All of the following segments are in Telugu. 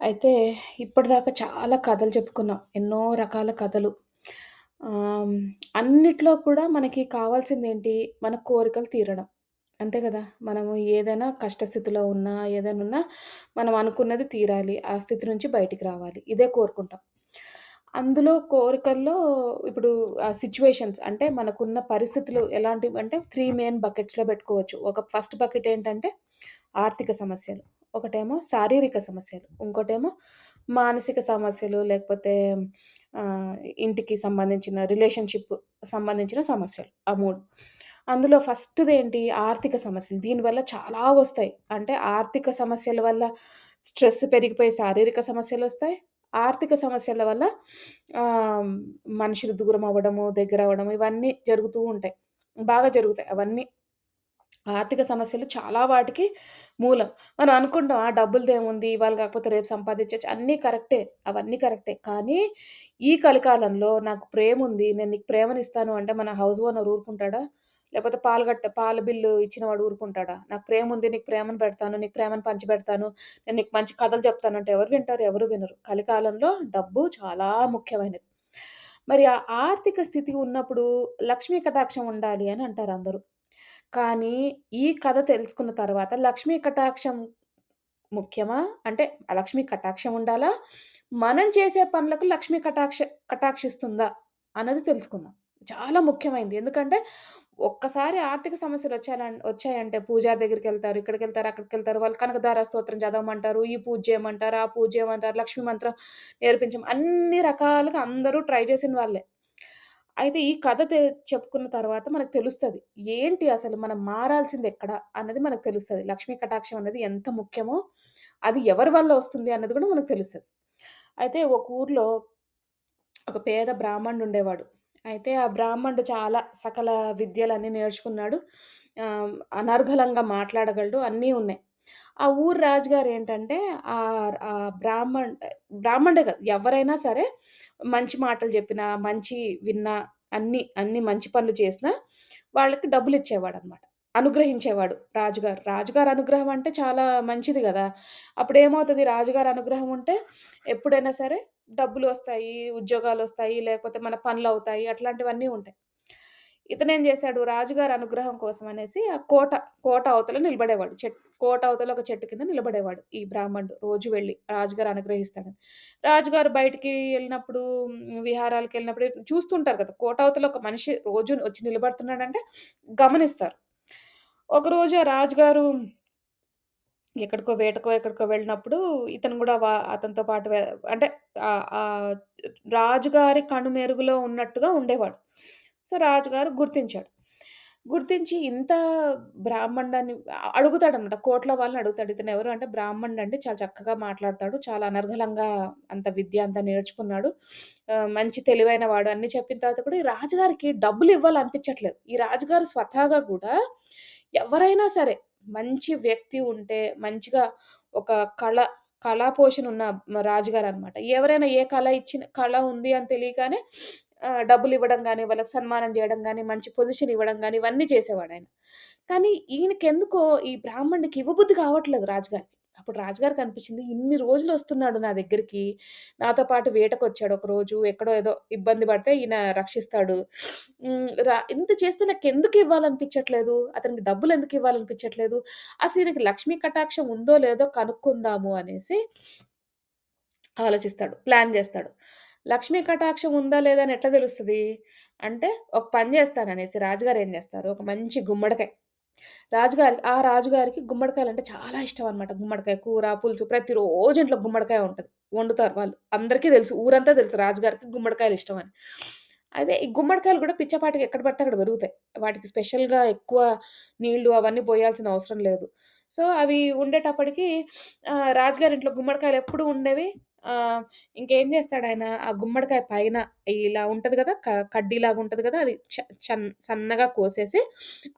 అయితే ఇప్పటిదాకా చాలా కథలు చెప్పుకున్నాం. ఎన్నో రకాల కథలు. ఆహ్, అన్నిట్లో కూడా మనకి కావాల్సిందేంటి? మన కోరికలు తీరడం. అంతే గదా! మనము ఏదైనా కష్టస్థితిలో ఉన్నా, ఏదైనా ఉన్నా మనం అనుకున్నది తీరాలి. ఆ స్థితి నుంచి బయటికి రావాలి. ఇదే కోరుకుంటాం. అందులో కోరికల్లో ఇప్పుడు సిట్యుయేషన్స్ అంటే మనకున్న పరిస్థితులు ఎలాంటివంటే 3 మెయిన్ బకెట్స్‌లో పెట్టుకోవచ్చు. ఒక ఫస్ట్ బకెట్ ఏంటంటే ఆర్థిక సమస్యలు. ఒకటేమో శారీరక సమస్యలు. ఇంకోటేమో మానసిక సమస్యలు లేకపోతే ఆహ్, ఇంటికి సంబంధించిన రిలేషన్‌షిప్ సంబంధించిన సమస్యలు. ఆ 3. అందులో ఫస్ట్‌దేంటి ఆర్థిక సమస్యలు. దీనివల్ల చాలా వస్తాయి. అంటే ఆర్థిక సమస్యల వల్ల స్ట్రెస్ పెరిగిపోయి శారీరక సమస్యలొస్తాయి. ఆర్థిక సమస్యల వల్ల ఆహ్, మనుషులు దూరం అవ్వడము, దగ్గరవ్వడము ఇవన్నీ జరుగుతూ ఉంటాయి. బాగా జరుగుతాయి అవన్నీ. ఆర్థిక సమస్యలు చాలా వాటికి మూలం. మనం అనుకుంటాం డబ్బులదేముంది ఇవాళ కాకపోతే రేపు సంపాదించొచ్చు అన్నీ కరెక్టే. అవన్నీ కరెక్టే. కానీ ఈ కలికాలంలో నాకు ప్రేముంది. నేను నీకు ప్రేమనిస్తాను అంటే మన హౌస్ ఓనర్ ఊరుకుంటాడా? లేకపోతే పాల బిల్లు ఇచ్చినవాడు ఊరుకుంటాడా? నాకు ప్రేముంది. నీకు ప్రేమను పెడతాను. నీకు ప్రేమను పంచిపెడతాను. నేను నీకు మంచి కథలు చెప్తానంటే ఎవరు వింటారు? ఎవరు వినరు. కలికాలంలో డబ్బు చాలా ముఖ్యమైనది. మరి ఆ ఆర్థిక స్థితి ఉన్నప్పుడు లక్ష్మీ కటాక్షం ఉండాలి అని అంటారందరూ. కానీ ఈ కథ తెలుసుకున్న తర్వాత లక్ష్మీ కటాక్షం ముఖ్యమా? అంటే ఆ లక్ష్మీ కటాక్షం ఉండాలా? మనం చేసే పనులకు లక్ష్మీ కటాక్షిస్తుందా? అన్నది తెలుసుకుందాం. చాలా ముఖ్యమైనది. ఎందుకంటే ఒక్కసారి ఆర్థిక వచ్చాయంటే పూజారి దగ్గరికెళ్తారు, ఇక్కడికెళ్తారు, అక్కడికెళ్తారు. వాళ్ళు కనకదార స్తోత్రం చదవమంటారు, ఈ పూజ చేయమంటారు, ఆ పూజ చేయమంటారు, లక్ష్మీ మంత్రం అన్ని రకాలుగా అందరూ ట్రై చేసిన వాళ్ళే. అయితే ఈ కథ చెప్పుకున్న తర్వాత మనకు తెలుస్తది. ఏంటి అసలు మనం మారాల్సిందెక్కడ అన్నది మనకు తెలుస్తది. లక్ష్మీ కటాక్షం అనేది ఎంత ముఖ్యమో, అది ఎవరి వల్ల వస్తుంది అన్నది కూడా మనకు తెలుస్తది. అయితే ఒక ఊర్లో ఒక పేద బ్రాహ్మణుడుండేవాడు. అయితే ఆ బ్రాహ్మణుడు చాలా సకల విద్యలన్నీ నేర్చుకున్నాడు. అనర్గళంగా మాట్లాడగలడు. అన్నీ ఉన్నాయి. ఆ ఊరు రాజుగారేంటంటే బ్రాహ్మణుడే కాదు ఎవరైనా సరే మంచి మాటలు చెప్పినా, మంచి విన్నా, అన్ని మంచి పనులు చేసినా వాళ్ళకి డబ్బులిచ్చేవాడనమాట. అనుగ్రహించేవాడు రాజుగారు. రాజుగారి అనుగ్రహం అంటే చాలా మంచిది గదా! అప్పుడేమవుతది రాజుగారి అనుగ్రహం ఉంటే ఎప్పుడైనా సరే డబ్బులొస్తాయి, ఉద్యోగాలొస్తాయి, లేకపోతే మన పనులవుతాయి. అట్లాంటివన్నీ ఉంటాయి. ఇతనేం జేశాడు, రాజుగారి అనుగ్రహం కోసం అనేసి ఆ కోట అవతల నిలబడేవాడు. కోట అవతల ఒక చెట్టు కింద నిలబడేవాడు. ఈ బ్రాహ్మణుడు రోజు వెళ్లి రాజుగారు అనుగ్రహిస్తాడని. రాజుగారు బయటికి ఎళ్ళినప్పుడు విహారాలకెళ్ళినప్పుడు చూస్తుంటారు కదా! కోట అవతల ఒక మనిషి రోజు వచ్చి నిలబడుతున్నాడంటే గమనిస్తారు. ఒకరోజు ఆ రాజుగారు ఎక్కడికో వేటకో, ఎక్కడికో వెళ్ళినప్పుడు ఇతను గూడా అతనితో పాటు అంటే ఆహ్, రాజుగారి కనుమెరుగులో ఉన్నట్టుగా ఉండేవాడు. సో, రాజుగారు గుర్తించాడు. గుర్తించి ఇంత బ్రాహ్మణుడని అడుగుతాడనమాట. కోట్ల వాళ్ళని అడుగుతాడు. ఇతనెవరు అంటే బ్రాహ్మణుడండి. చాలా చక్కగా మాట్లాడతాడు. చాలా అనర్గళంగా అంత విద్య అంతా నేర్చుకున్నాడు. మంచి తెలివైన వాడు అన్నీ చెప్పిన తర్వాత కూడా ఈ రాజుగారికి డబ్బులివ్వాలనిపించట్లేదు. ఈ రాజుగారు స్వతహాగా గూడా ఎవరైనా సరే మంచి వ్యక్తి ఉంటే, మంచిగా ఒక కళ, కళా పోషణ ఉన్న రాజుగారనమాట. ఎవరైనా ఏ కళ ఉంది అని తెలియగానే డబ్బులివ్వడం గాని, వాళ్ళకి సన్మానం జేయడం గాని, మంచి పొజిషన్ ఇవ్వడం గాని, ఇవన్నీ చేసేవాడాయన. కానీ ఈయనకెందుకో ఈ బ్రాహ్మణుడికి ఇవ్వబుద్ధి కావట్లేదు రాజుగారికి. అప్పుడు రాజుగారికనిపించింది ఇన్ని రోజులొస్తున్నాడు నా దగ్గరికి. నాతో పాటు వేటకొచ్చాడు ఒకరోజు. ఎక్కడో ఏదో ఇబ్బంది పడితే ఈయన రక్షిస్తాడు. ఇంత చేస్తే నాకెందుకు ఇవ్వాలనిపించట్లేదు? అతనికి డబ్బులెందుకు ఇవ్వాలనిపించట్లేదు? అసలు ఈయనకి లక్ష్మీ కటాక్షం ఉందో లేదో కనుక్కుందాము అనేసి ఆలోచిస్తాడు. ప్లాన్ జేస్తాడు. లక్ష్మీ కటాక్షం ఉందా లేదా అని ఎట్లా తెలుస్తది? అంటే ఒక పని జేస్తాననేసి రాజుగారు ఏం జేస్తారు, ఒక మంచి గుమ్మడికాయ రాజుగారికి గుమ్మడికాయలంటే చాలా ఇష్టమనమాట. గుమ్మడికాయ కూర, పులుసు ప్రతిరోజు ఇంట్లో గుమ్మడికాయ ఉంటది. వండుతారు వాళ్ళు. అందరికీ తెలుసు. ఊరంతా తెలుసు రాజుగారికి గుమ్మడికాయలిష్టమని. అయితే ఈ గుమ్మడికాయలు గూడా పిచ్చపాటిగా ఎక్కడ పడితే అక్కడ పెరుగుతాయి. వాటికి స్పెషల్‌గా ఎక్కువ నీళ్లు అవన్నీ పోయాల్సిన అవసరం లేదు. సో, అవి ఉండేటప్పటికి రాజుగారింట్లో గుమ్మడికాయలెప్పుడూ ఉండేవి. ఆహ్, ఇంకేం జేస్తాడాయన, ఆ గుమ్మడికాయ పైన ఇలా ఉంటది గదా! కడ్డీలాగా ఉంటది గదా! అది సన్నగా కోసేసి,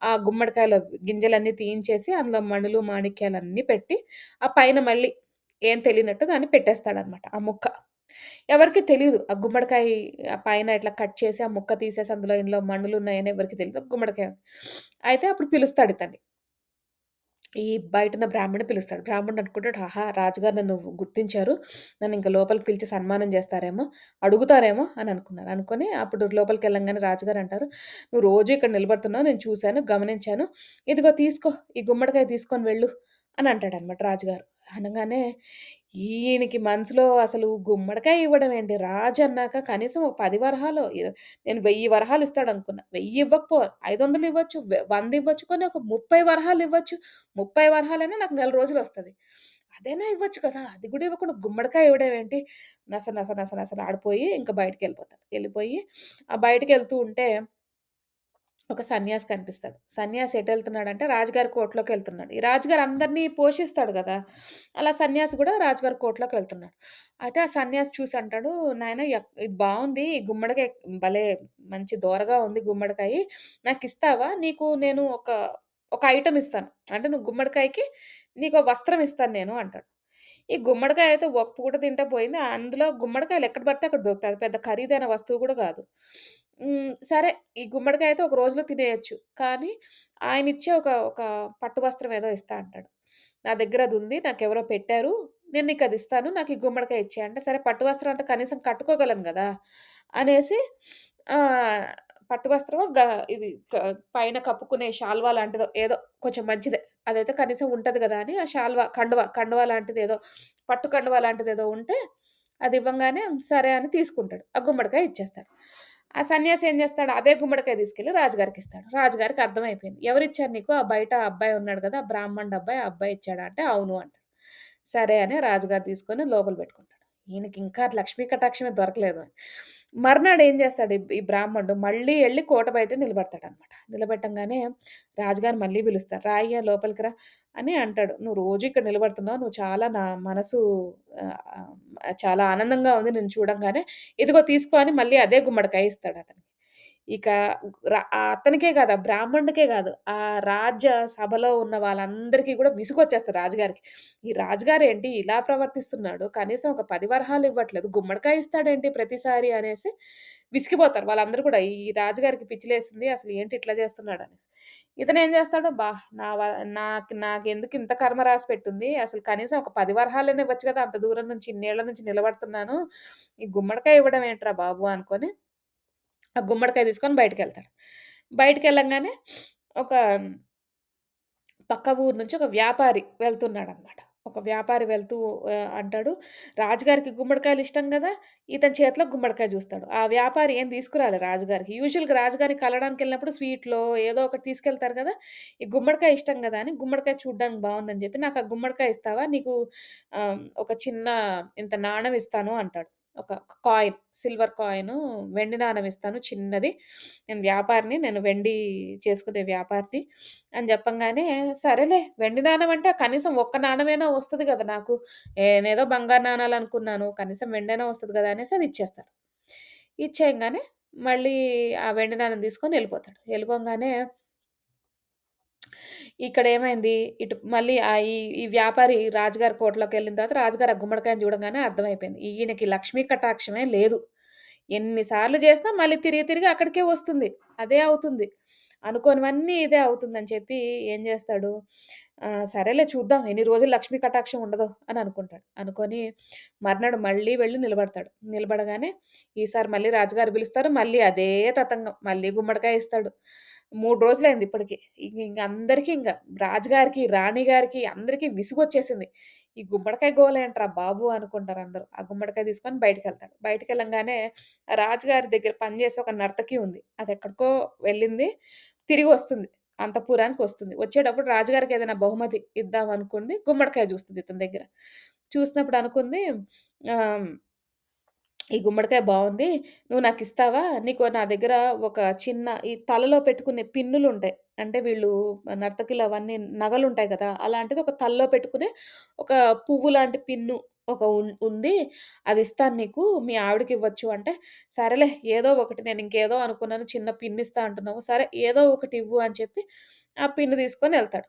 ఆ గుమ్మడికాయల గింజలన్నీ తీయించేసి, అందులో మణులు, మాణిక్యాలన్నీ పెట్టి, ఆ పైన మళ్ళీ ఏం తెలియనట్టు దాన్ని పెట్టేస్తాడనమాట ఆ ముక్క. ఎవరికీ తెలీదు. ఆ గుమ్మడికాయ పైన ఇట్లా కట్ చేసి, ఆ ముక్క తీసేసి ఇందులో మణులున్నాయని ఎవరికీ తెలీదు. గుమ్మడికాయ. అయితే అప్పుడు పిలుస్తాడితన్ని. ఈ బయటున్న బ్రాహ్మడిని పిలుస్తాడు. బ్రాహ్మణుడు అనుకుంటాడు, ఆహా! రాజుగారు నన్ను గుర్తించారు. నన్నింక లోపలికి పిలిచి సన్మానం జేస్తారేమో, అడుగుతారేమో అని అనుకున్నాను. అనుకోని అప్పుడు లోపలికెళ్ళంగానే రాజుగారు అంటారు, "నువ్వు రోజు ఇక్కడ నిలబడుతున్నావు. నేను చూసాను, గమనించాను. ఇదిగో తీసుకో. ఈ గుమ్మడికాయ తీసుకొని వెళ్ళు" అని అంటాడనమాట రాజుగారు. అనంగానే ఈయనకి మనసులో అసలు గుమ్మడికాయ ఇవ్వడం ఏంటి? రాజు అన్నాక కనీసం ఒక 10 వరహాలో నేను 1000 వరహాలు ఇస్తాడనుకున్నా. 1000 ఇవ్వకపో 500 ఇవ్వచ్చు, 100 ఇవ్వచ్చు, కొన్ని ఒక 30 వరహాలు ఇవ్వచ్చు. 30 వరహాలైనా నాకు నెల రోజులొస్తది. అదైనా ఇవ్వచ్చు కదా! అది కూడా ఇవ్వకుండా గుమ్మడికాయ ఇవ్వడం ఏంటి? నస నస నస నస ఆడిపోయి ఇంక బయటికెళ్ళిపోతాడు. ఎళ్ళిపోయి బయటికెళ్తూ ఉంటే ఒక సన్యాసి కనిపిస్తాడు. సన్యాసి ఎటెళ్తున్నాడంటే రాజుగారి కోటలోకెళ్తున్నాడు. ఈ రాజుగారు అందరిని పోషిస్తాడు గదా! అలా సన్యాసి గూడా రాజుగారి కోటలోకెళ్తున్నాడు. అయితే ఆ సన్యాసి చూసి అంటాడు, "నాయనా ఇది బావుంది. గుమ్మడికాయ భలే మంచి దోరగా ఉంది గుమ్మడికాయి. నాకిస్తావా? నీకు నేను ఒక ఐటెమ్ ఇస్తాను. అంటే నువ్వు గుమ్మడికాయకి నీకో వస్త్రం ఇస్తాను నేను" అంటాడు. ఈ గుమ్మడికాయ అయితే ఒక పూట తింటే పోయింది. అందులో గుమ్మడికాయలు ఎక్కడ పడితే అక్కడ దొరుకుతాయి. అది పెద్ద ఖరీదైన వస్తువు గూడా గాదు. సరే ఈ గుమ్మడికాయ అయితే ఒక రోజులో తినేయొచ్చు. కానీ ఆయనిచ్చే ఒక ఒక పట్టు వస్త్రం ఏదో ఇస్తా అంటాడు. నా దగ్గర అదుంది. నాకెవరో పెట్టారు. నేను నీకదిస్తాను. నాకు ఈ గుమ్మడికాయ ఇచ్చేయి అంటే, సరే పట్టు వస్త్రం అంటే కనీసం కట్టుకోగలను గదా! అనేసి ఆహ్, పట్టు వస్త్రమో ఇది పైన కప్పుకునే శాల్వా లాంటిదో ఏదో కొంచెం మంచిదే. అదైతే కనీసం ఉంటది గదా! అని ఆ కండువా లాంటిదేదో పట్టు కండువా లాంటిదేదో ఉంటే అదివ్వంగానే సరే అని తీసుకుంటాడు. ఆ గుమ్మడికాయ ఇచ్చేస్తాడు. ఆ సన్యాసి ఏం జేస్తాడు, అదే గుమ్మడికాయ తీసుకెళ్ళి రాజుగారికిస్తాడు. రాజుగారికి అర్థమైపోయింది. "ఎవరిచ్చారు నీకు? ఆ బయట అబ్బాయి ఉన్నాడు గదా! బ్రాహ్మణుడబ్బాయి, ఆ అబ్బాయి ఇచ్చాడా?" అంటే, "అవును" అంటాడు. సరే అని రాజుగారు తీసుకొని లోపల పెట్టుకుంటాడు. ఈయనకింకా లక్ష్మీ కటాక్షమే దొరకలేదు. మర్నాడు ఏం చేస్తాడు ఈ బ్రాహ్మణుడు మళ్ళీ ఎళ్లి కోట బయట నిలబడతాడనమాట. నిలబెట్టంగానే రాజుగారు మళ్ళీ పిలుస్తారు. "రా అయ్యా లోపలికి రా" అని అంటాడు. "నువ్వు రోజు ఇక్కడ నిలబడుతున్నావు. నువ్వు చాలా నా మనసు ఆహ్, చాలా ఆనందంగా ఉంది నిన్ను చూడంగానే. ఇదిగో తీసుకో" అని మళ్ళీ అదే గుమ్మడికాయ ఇస్తాడతనికి. ఇక అతనికే కాదు, ఆ బ్రాహ్మణుడికే కాదు, ఆ రాజ్య సభలో ఉన్న వాళ్ళందరికీ కూడా విసుగొచ్చేస్తది రాజుగారికి. ఈ రాజుగారేంటి ఇలా ప్రవర్తిస్తున్నాడు? కనీసం ఒక 10 వరహాలు ఇవ్వట్లేదు. గుమ్మడికాయ ఇస్తాడేంటి ప్రతిసారి అనేసి విసిగిపోతారు. వాళ్ళందరూ కూడా ఈ రాజుగారికి పిచ్చిలేసింది. అసలు ఏంటి ఇట్లా చేస్తున్నాడనేసి. ఇతనేం చేస్తాడు, నా వ నాకెందుకు ఇంత కర్మ రాసి పెట్టుంది. అసలు కనీసం ఒక 10 వరహాలైనా ఇవ్వచ్చు కదా! అంత దూరం నుంచి ఇన్నేళ్ల నుంచి నిలబడుతున్నాను. ఈ గుమ్మడికాయ ఇవ్వడం ఏంట్రా బాబు అనుకోని ఆ గుమ్మడికాయ తీసుకొని బయటికెళ్తాడు. బయటికెళ్ళంగానే ఒక పక్క ఊరు నుంచి ఒక వ్యాపారి వెళ్తున్నాడనమాట. ఒక వ్యాపారి వెళ్తూ అంటాడు, "రాజుగారికి గుమ్మడికాయలు ఇష్టం గదా!" ఇతని చేతిలో గుమ్మడికాయ జూస్తాడు. ఆ వ్యాపారి ఏం తీసుకురాలే రాజుగారికి. యూజువల్‌గా రాజుగారిని కలవడానికెళ్ళినప్పుడు స్వీట్లో ఏదో ఒకటి తీసుకెళ్తారు గదా! ఈ గుమ్మడికాయ ఇష్టం గదా! అని గుమ్మడికాయ చూడ్డానికి బావుందని జెప్పి, "నాకు ఆ గుమ్మడికాయ ఇస్తావా? నీకు ఒక చిన్న ఇంత నాణెం ఇస్తాను" అంటాడు. ఒక కాయిన్, సిల్వర్ కాయిను, వెండి నాణెం ఇస్తాను చిన్నది. నేను వ్యాపారిని. నేను వెండి చేసుకునే వ్యాపారిని అని జెప్పంగానే, సరేలే వెండి నాణెం అంటే కనీసం ఒక్క నాణెమైనా వస్తది గదా నాకు. నేనేదో బంగారు నాణాలనుకున్నాను. కనీసం వెండైనా వస్తది గదా! అనేసి అది ఇచ్చేస్తాడు. ఇచ్చేయంగానే మళ్ళీ ఆ వెండి నాణెం తీసుకొని ఎళ్ళిపోతాడు. ఎళ్ళిపోంగానే ఇక్కడేమైంది, ఇటు మళ్ళీ ఈ వ్యాపారి రాజుగారి కోటలోకెళ్ళిన తర్వాత రాజుగారు ఆ గుమ్మడికాయని చూడంగానే అర్థమైపోయింది. ఈయనకి లక్ష్మీ కటాక్షమే లేదు. ఎన్ని సార్లు చేసినా మళ్ళీ తిరిగి తిరిగి అక్కడికే వస్తుంది. అదే అవుతుంది. అనుకోనివన్నీ ఇదే అవుతుందని చెప్పి ఏం చేస్తాడు, సరేలే చూద్దాం ఎన్ని రోజులు లక్ష్మీ కటాక్షం ఉండదో అని అనుకుంటాడు. అనుకోని మర్నాడు మళ్ళీ వెళ్లి నిలబడతాడు. నిలబడగానే ఈసారి మళ్ళీ రాజుగారు పిలుస్తారు. మళ్ళీ అదే తతంగం. మళ్ళీ గుమ్మడికాయ ఇస్తాడు. 3 రోజులయింది ఇప్పటికి. ఇంక అందరికి రాజుగారికి, రాణి గారికి అందరికి విసుగొచ్చేసింది. ఈ గుమ్మడికాయ గోలేంట్రా బాబు అనుకుంటారందరూ. ఆ గుమ్మడికాయ తీసుకొని బయటికెళ్తాడు. బయటికెళ్ళంగానే రాజుగారి దగ్గర పనిచేసే ఒక నర్తకి ఉంది. అదెక్కడికో వెళ్ళింది. తిరిగొస్తుంది. అంతఃపురానికొస్తుంది. వచ్చేటప్పుడు రాజుగారికి ఏదైనా బహుమతి ఇద్దాం అనుకుంది. గుమ్మడికాయ చూస్తది ఇతని దగ్గర. చూసినప్పుడు అనుకుంది, ఆహ్ ఈ గుమ్మడికాయ బావుంది. నువ్వు నాకిస్తావా? నా దగ్గర ఒక చిన్న ఈ తలలో పెట్టుకునే పిన్నులుంటాయి. అంటే వీళ్ళు నర్తకిలు అవన్నీ నగలుంటాయి గదా! అలాంటిది ఒక తలలో పెట్టుకునే ఒక పువ్వు లాంటి పిన్ను ఒక ఉంది. అదిస్తాను నీకు. మీ ఆవిడకివ్వచ్చు అంటే, సరేలే ఏదో ఒకటి నేనింకేదో అనుకున్నాను. చిన్న పిన్నిస్తా అంటున్నావు. సరే ఏదో ఒకటి ఇవ్వు అని చెప్పి ఆ పిన్ను తీసుకొనెళ్తాడు.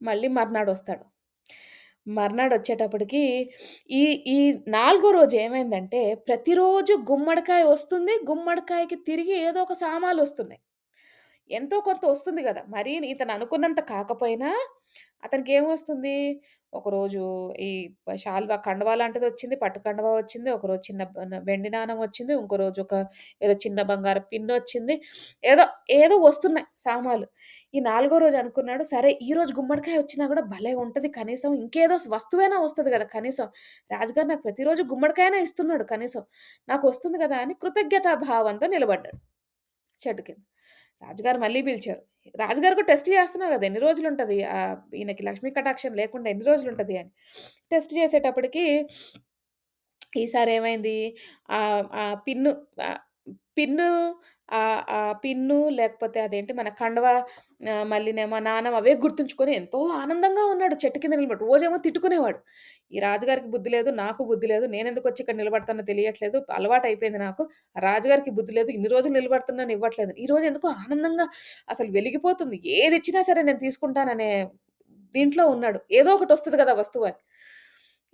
మళ్ళీ మర్నాడొస్తాడు. మర్నాడొచ్చేటప్పటికి ఈ ఈ నాలుగో రోజు ఏమైందంటే, ప్రతిరోజు గుమ్మడికాయ వస్తుంది. గుమ్మడికాయకి తిరిగి ఏదో ఒక సామాలొస్తున్నాయి. ఎంతో కొంత ఒస్తుంది గదా! మరీ ఇతను అనుకున్నంత కాకపోయినా అతనికేమొస్తుంది, ఒకరోజు ఈ శాల్వా కండువా లాంటిదొచ్చింది, పట్టు కండువా వచ్చింది. ఒకరోజు చిన్న వెండి నాణెం వచ్చింది. ఇంకో రోజు ఏదో చిన్న బంగారపు పిన్నొచ్చింది. ఏదో, ఏదో వస్తున్నాయి సామాలు. ఈ నాలుగో రోజు అనుకున్నాడు, సరే ఈరోజు గుమ్మడికాయ వచ్చినా గూడా భలే ఉంటది. కనీసం ఇంకేదో వస్తువైనా వస్తది గదా! కనీసం. రాజుగారు నాకు ప్రతిరోజు గుమ్మడికాయనే ఇస్తున్నాడు కనీసం. నాకొస్తుంది గదా! అని కృతజ్ఞతా భావంతో నిలబడ్డాడు చెట్టు కింద. రాజుగారు మళ్ళీ పిలిచారు. రాజుగారు కూడా టెస్ట్ చేస్తున్నారు గదా! ఎన్ని రోజులుంటది ఈయనకి లక్ష్మీ కటాక్షం లేకుండా ఎన్ని రోజులుంటది అని. టెస్ట్ చేసేటప్పటికి ఈసారేమైంది పిన్ను ఆహ్, పిన్ను పిన్ను లేకపోతే అదేంటి మన కండువా మళ్ళీనేమో నాణెం అవే గుర్తుంచుకొని ఎంతో ఆనందంగా ఉన్నాడు చెట్టు కింద నిలబడి. రోజేమో తిట్టుకునేవాడు. ఈ రాజుగారికి బుద్ధి లేదు, నాకు బుద్ధి లేదు. నేనెందుకొచ్చి ఇక్కడ నిలబడతానో తెలియట్లేదు. అలవాటయిపోయింది నాకు. ఆ రాజుగారికి బుద్ధి లేదు. ఇన్ని రోజులు నిలబడుతున్నాను ఇవ్వట్లేదు. ఈరోజు ఎందుకో ఆనందంగా అసలు వెలిగిపోతుంది. ఏదిచ్చినా సరే నేను తీసుకుంటాననే దీంట్లో ఉన్నాడు. ఏదో ఒకటొస్తది గదా! వస్తువు అని.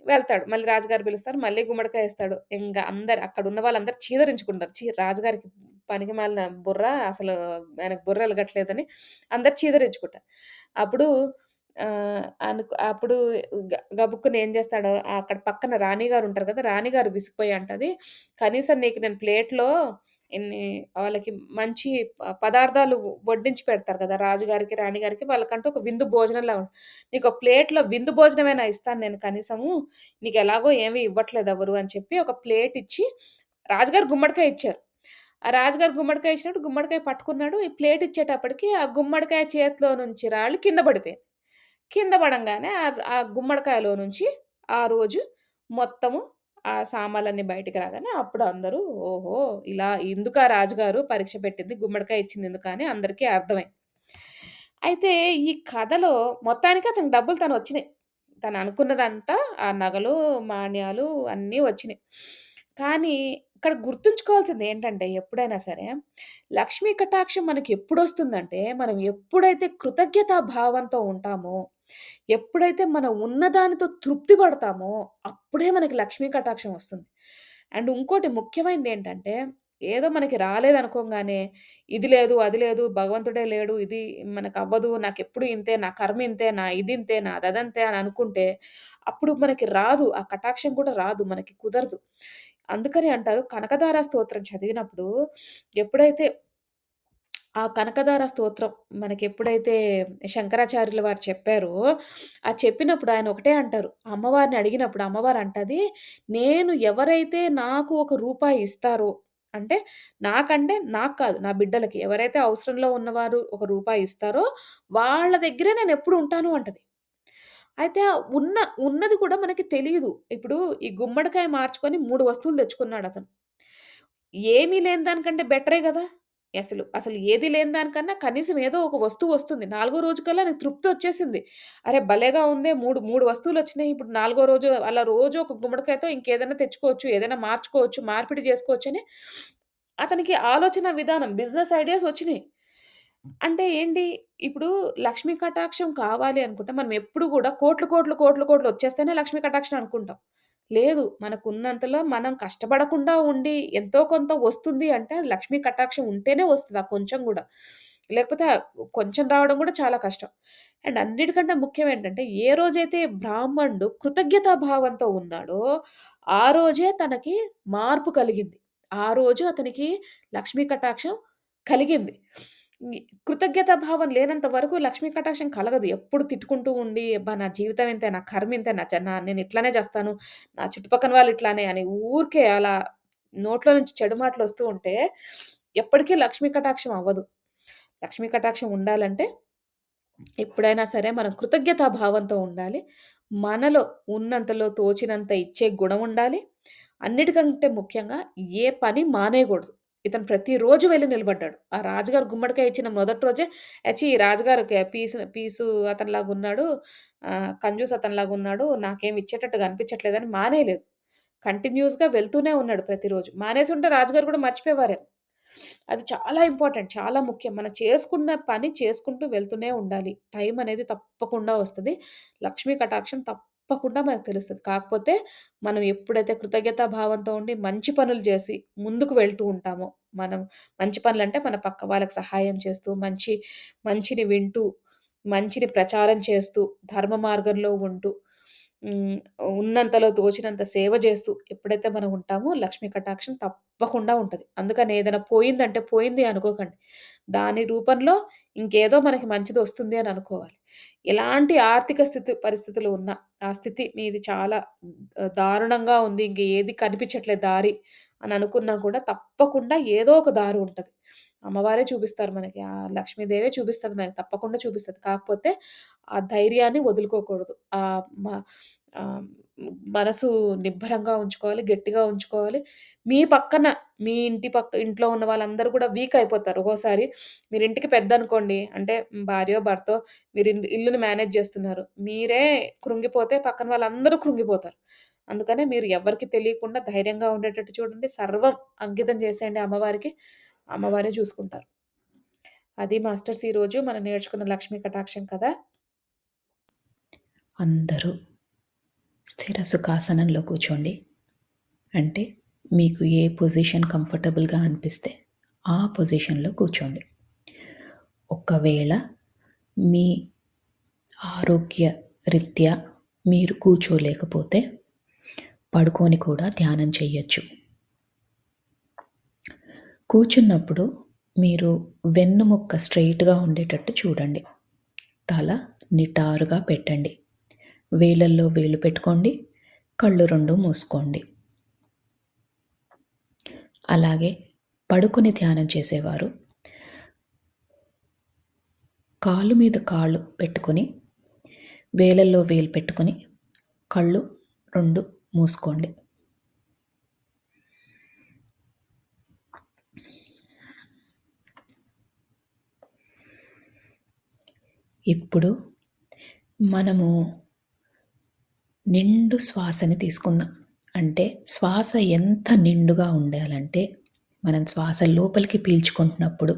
వెళ్తాడు. మళ్ళీ రాజుగారు పిలుస్తారు. మళ్ళీ గుమ్మడికాయ ఇస్తాడు. ఇంగ అందరు అక్కడున్న వాళ్ళందరూ చీదరించుకుంటారు. రాజుగారికి పనికిమాలిన బుర్ర అసలు ఆయనకు బుర్ర ఎలగట్లేదని అందరూ చీదరించుకుంటారు. అప్పుడు అప్పుడు గబుక్కున ఏం చేస్తాడు అక్కడ పక్కన రాణిగారు ఉంటారు కదా! రాణిగారు విసిగిపోయి అంటది, "కనీసం నీకు నేను ప్లేట్‌లో ఇన్ని వాళ్ళకి మంచి పదార్థాలు వడ్డించి పెడతారు కదా! రాజుగారికి, రాణిగారికి వాళ్ళకంటూ ఒక విందు భోజనంలా నీకో ప్లేట్‌లో విందు భోజనమైనా ఇస్తాను నేను కనీసము. నీకెలాగో ఏమి ఇవ్వట్లేదు ఎవరు" అని చెప్పి ఒక ప్లేట్ ఇచ్చి రాజుగారు గుమ్మడికాయ ఇచ్చారు. ఆ రాజుగారు గుమ్మడికాయ ఇచ్చినప్పుడు గుమ్మడికాయ పట్టుకున్నాడు. ఈ ప్లేట్ ఇచ్చేటప్పటికి ఆ గుమ్మడికాయ చేతిలో నుంచి రాళ్ళు కింద పడిపోయింది. కింద పడంగానే ఆ గుమ్మడికాయలో నుంచి ఆ రోజు మొత్తము ఆ సామాన్లన్నీ బయటికి రాగానే అప్పుడు అందరూ ఓహో! ఇందుకా రాజుగారు పరీక్ష పెట్టింది గుమ్మడికాయ ఇచ్చిందెందుకా అని అందరికీ అర్థమైంది. అయితే ఈ కథలో మొత్తానికి అతనికి డబ్బులు తనొచ్చినియి. తననుకున్నదంతా ఆ నగలు, మాణ్యాలు అన్నీ వచ్చినియి. కానీ ఇక్కడ గుర్తుంచుకోవాల్సిందేంటంటే ఎప్పుడైనా సరే, లక్ష్మీ కటాక్షం మనకెప్పుడొస్తుందంటే, మనం ఎప్పుడైతే కృతజ్ఞతా భావంతో ఉంటామో, ఎప్పుడైతే మనం ఉన్నదానితో తృప్తి పడతామో, అప్పుడే మనకి లక్ష్మీ కటాక్షం వస్తుంది. అండ్ ఇంకోటి ముఖ్యమైనదేంటంటే, ఏదో మనకి రాలేదనుకోంగానే, ఇది లేదు, అది లేదు, భగవంతుడే లేడు, ఇది మనకవ్వదు, నాకెప్పుడు ఇంతే, నా కర్మ ఇంతే, నా ఇదింతే, నాదదంతే అని అనుకుంటే, అప్పుడు మనకి రాదు. ఆ కటాక్షం కూడా రాదు. మనకి కుదరదు. అందుకని అంటారు కనకధార స్తోత్రం చదివినప్పుడు ఎప్పుడైతే ఆ కనకధార స్తోత్రం మనకెప్పుడైతే శంకరాచార్యుల వారు చెప్పారో, చెప్పినప్పుడు ఆయన ఒకటే అంటారు. అమ్మవారిని అడిగినప్పుడు అమ్మవారు అంటది, "నేను ఎవరైతే నాకు ఒక రూపాయి ఇస్తారో" అంటే నాకంటే నాకు కాదు, నా బిడ్డలకి ఎవరైతే అవసరంలో ఉన్నవారు ఒక రూపాయి ఇస్తారో, వాళ్ళ దగ్గరే నేనెప్పుడు ఉంటాను అంటది. అయితే ఉన్నది కూడా మనకి తెలీదు. ఇప్పుడు ఈ గుమ్మడికాయ మార్చుకొని 3 వస్తువులు తెచ్చుకున్నాడతను. ఏమీ లేని దానికంటే బెటరే గదా! అసలు ఏది లేని దానికన్నా కనీసం ఏదో ఒక వస్తువొస్తుంది. నాలుగో రోజుకల్లా నాకు తృప్తొచ్చేసింది. అరే! భలేగా ఉందే 3 వస్తువులొచ్చినాయి. ఇప్పుడు నాలుగో రోజు అలా రోజు ఒక గుమ్మడికాయతో ఇంకేదైనా తెచ్చుకోవచ్చు. ఏదైనా మార్చుకోవచ్చు. మార్పిడి జేసుకోవచ్చని అతనికి ఆలోచన విధానం, బిజినెస్ ఐడియాస్ ఒచ్చినియి. అంటే ఏంటి? ఇప్పుడు లక్ష్మీ కటాక్షం కావాలి అనుకుంటే మనం ఎప్పుడు గూడా కోట్లు ఒచ్చేస్తేనే లక్ష్మీ కటాక్షం అనుకుంటాం. లేదు. మనకున్నంతలో మనం కష్టపడకుండా ఉండి ఎంతో కొంత వస్తుంది అంటే అది లక్ష్మీ కటాక్షం ఉంటేనే వస్తది ఆ కొంచెం గూడా. లేకపోతే కొంచెం రావడం గూడా చాలా కష్టం. అండ్ అన్నిటికంటే ముఖ్యం ఏంటంటే ఏ రోజైతే బ్రాహ్మణుడు కృతజ్ఞతా భావంతో ఉన్నాడో ఆ రోజే తనకి మార్పు కలిగింది. ఆ రోజు అతనికి లక్ష్మీ కటాక్షం కలిగింది. ఈ కృతజ్ఞతా భావం లేనంత వరకు లక్ష్మీ కటాక్షం కలగదు. ఎప్పుడు తిట్టుకుంటూ ఉండి, అబ్బా! నా జీవితం ఇంతే, నా కర్మ ఇంతే, నా జ నా నేను ఇట్లనే చేస్తాను, నా చుట్టుపక్కన వాళ్ళు ఇట్లానే అని ఊరికే అలా నోట్లో నుంచి చెడు మాటలొస్తూ ఉంటే, ఎప్పటికీ లక్ష్మీ కటాక్షం అవ్వదు. లక్ష్మీ కటాక్షం ఉండాలంటే ఎప్పుడైనా సరే మనం కృతజ్ఞతా భావంతో ఉండాలి. మనలో ఉన్నంతలో తోచినంత ఇచ్చే గుణం ఉండాలి. అన్నిటికంటే ముఖ్యంగా ఏ పని మానేయగూడదు. ఇతను ప్రతిరోజు వెళ్లి నిలబడ్డాడు. ఆ రాజుగారు గుమ్మడికాయ ఇచ్చిన మొదటి రోజే ఈ రాజుగారు పీసు అతనిలాగున్నాడు. కంజూస్ అతనిలాగున్నాడు. నాకేమి ఇచ్చేటట్టుగా అనిపించట్లేదని మానేయలేదు. కంటిన్యూయస్‌గా వెళ్తూనే ఉన్నాడు ప్రతిరోజు. మానేసుంటే రాజుగారు కూడా మర్చిపోయేవారేమో. అది చాలా ఇంపార్టెంట్. చాలా ముఖ్యం. మనం చేసుకున్న పని చేసుకుంటూ వెళ్తూనే ఉండాలి. టైం అనేది తప్పకుండా వస్తది. లక్ష్మీ కటాక్షం తప్పకుండా మనకు తెలుస్తది. కాకపోతే మనం ఎప్పుడైతే కృతజ్ఞతా భావంతో ఉండి మంచి పనులు చేసి ముందుకు వెళ్తూ ఉంటామో మనం మంచి పనులంటే మన పక్క వాళ్ళకి సహాయం చేస్తూ, మంచిని వింటూ, మంచిని ప్రచారం చేస్తూ, ధర్మ మార్గంలో ఉంటూ, హ్మ్. ఉన్నంతలో తోచినంత సేవ జేస్తూ ఎప్పుడైతే మనం ఉంటామో లక్ష్మీ కటాక్షం తప్పకుండా ఉంటది. అందుకని ఏదైనా పోయిందంటే పోయింది అనుకోకండి. దాని రూపంలో ఇంకేదో మనకి మంచిదొస్తుంది అని అనుకోవాలి. ఎలాంటి ఆర్థిక పరిస్థితులు ఉన్నా, ఆ స్థితి మీది చాలా దారుణంగా ఉంది. ఇంక ఏది కనిపించట్లేదు దారి అని అనుకున్నా కూడా తప్పకుండా ఏదో ఒక దారి ఉంటది. అమ్మవారే చూపిస్తారు మనకి. ఆ లక్ష్మీదేవే చూపిస్తది మనకి. తప్పకుండా చూపిస్తది. కాకపోతే ఆ ధైర్యాన్ని వదులుకోకూడదు. ఆహ్, మనసు నిబ్బరంగా ఉంచుకోవాలి. గట్టిగా ఉంచుకోవాలి. మీ పక్కన మీ ఇంట్లో ఉన్న వాళ్ళందరూ కూడా వీక్ అయిపోతారు. ఒక్కోసారి మీరు ఇంటికి పెద్దనుకోండి. అంటే భార్యో, భర్తో మీరు ఇల్లుని మేనేజ్ చేస్తున్నారు. మీరే కృంగిపోతే పక్కన వాళ్ళందరూ కృంగిపోతారు. అందుకనే మీరు ఎవ్వరికీ తెలియకుండా ధైర్యంగా ఉండేటట్టు చూడండి. సర్వం అంకితం చేసేయండి అమ్మవారికి. అమ్మవారే చూసుకుంటారు. అది మాస్టర్స్ ఈరోజు మనం నేర్చుకున్న లక్ష్మీ కటాక్షం కథ. అందరూ స్థిర సుఖాసనంలో కూర్చోండి. అంటే మీకు ఏ పొజిషన్ కంఫర్టబుల్‌గా అనిపిస్తే ఆ పొజిషన్‌లో కూర్చోండి. ఒకవేళ మీ ఆరోగ్య రీత్యా మీరు కూర్చోలేకపోతే పడుకొని కూడా ధ్యానం చేయొచ్చు. కూర్చున్నప్పుడు మీరు వెన్నుముక్క స్ట్రెయిట్‌గా ఉండేటట్టు చూడండి. తల నిటారుగా పెట్టండి. వేలల్లో వేలు పెట్టుకోండి. కళ్ళు 2 మూసుకోండి. అలాగే పడుకొని ధ్యానం చేసేవారు కాలు మీద కాళ్ళు పెట్టుకొని, వేలల్లో వేలు పెట్టుకొని, కళ్ళు 2 మూసుకోండి. ఇప్పుడు మనము నిండు శ్వాసని తీసుకుందాం. అంటే శ్వాస ఎంత నిండుగా ఉండాలంటే, మనం శ్వాస లోపలికి పీల్చుకుంటున్నప్పుడు,